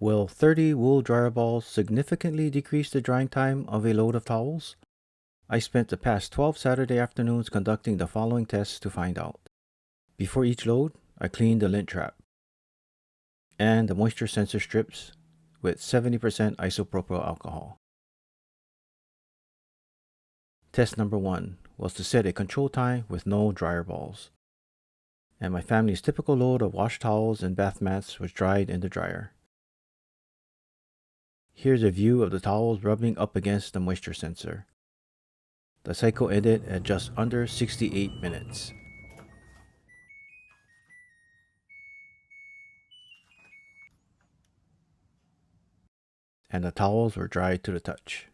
Will 30 wool dryer balls significantly decrease the drying time of a load of towels? I spent the past 12 Saturday afternoons conducting the following tests to find out. Before each load, I cleaned the lint trap and the moisture sensor strips with 70% isopropyl alcohol. Test number 1 was to set a control time with no dryer balls, and my family's typical load of wash towels and bath mats was dried in the dryer. Here's a view of the towels rubbing up against the moisture sensor. The cycle ended at just under 68 minutes. And the towels were dried to the touch.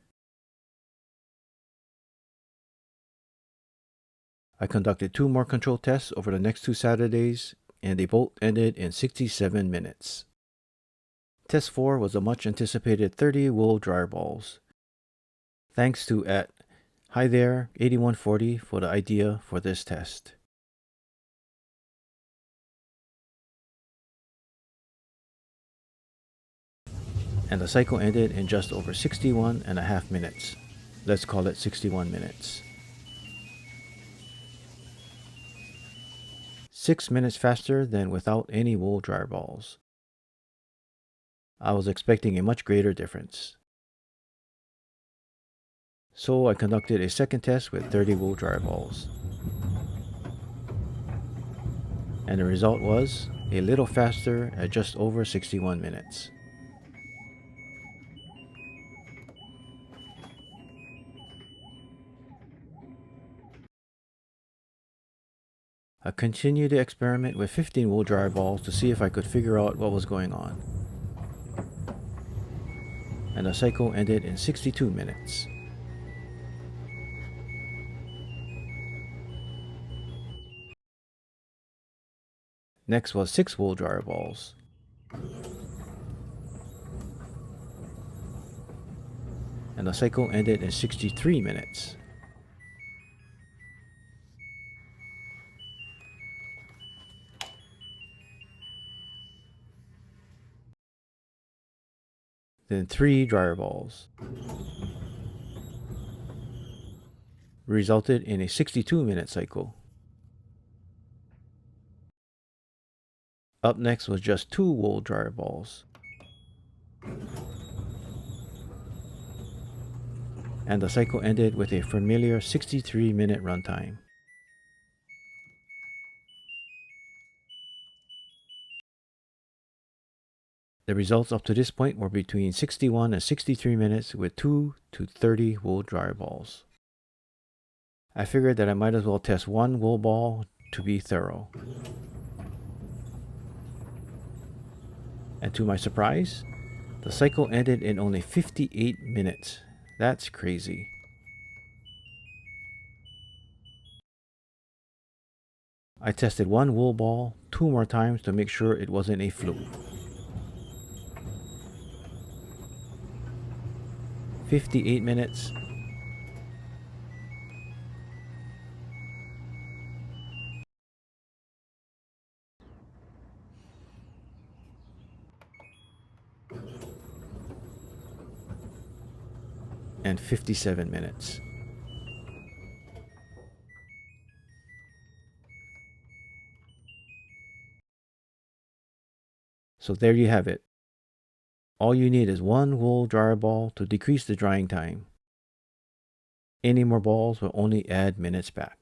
I conducted 2 more control tests over the next 2 Saturdays, and they both ended in 67 minutes. Test 4 was the much anticipated 30 wool dryer balls. Thanks to Hi there 8140 for the idea for this test. And the cycle ended in just over 61.5 minutes. Let's call it 61 minutes. 6 minutes faster than without any wool dryer balls. I was expecting a much greater difference. So I conducted a second test with 30 wool dryer balls. And the result was a little faster at just over 61 minutes. I continued the experiment with 15 wool dryer balls to see if I could figure out what was going on. And the cycle ended in 62 minutes. Next was 6 wool dryer balls. And the cycle ended in 63 minutes. Then 3 dryer balls resulted in a 62-minute cycle. Up next was just 2 wool dryer balls. And the cycle ended with a familiar 63-minute runtime. The results up to this point were between 61 and 63 minutes with 2 to 30 wool dryer balls. I figured that I might as well test 1 wool ball to be thorough. And to my surprise, the cycle ended in only 58 minutes. That's crazy. I tested 1 wool ball 2 more times to make sure it wasn't a fluke. 58 minutes. And 57 minutes. So there you have it. All you need is 1 wool dryer ball to decrease the drying time. Any more balls will only add minutes back.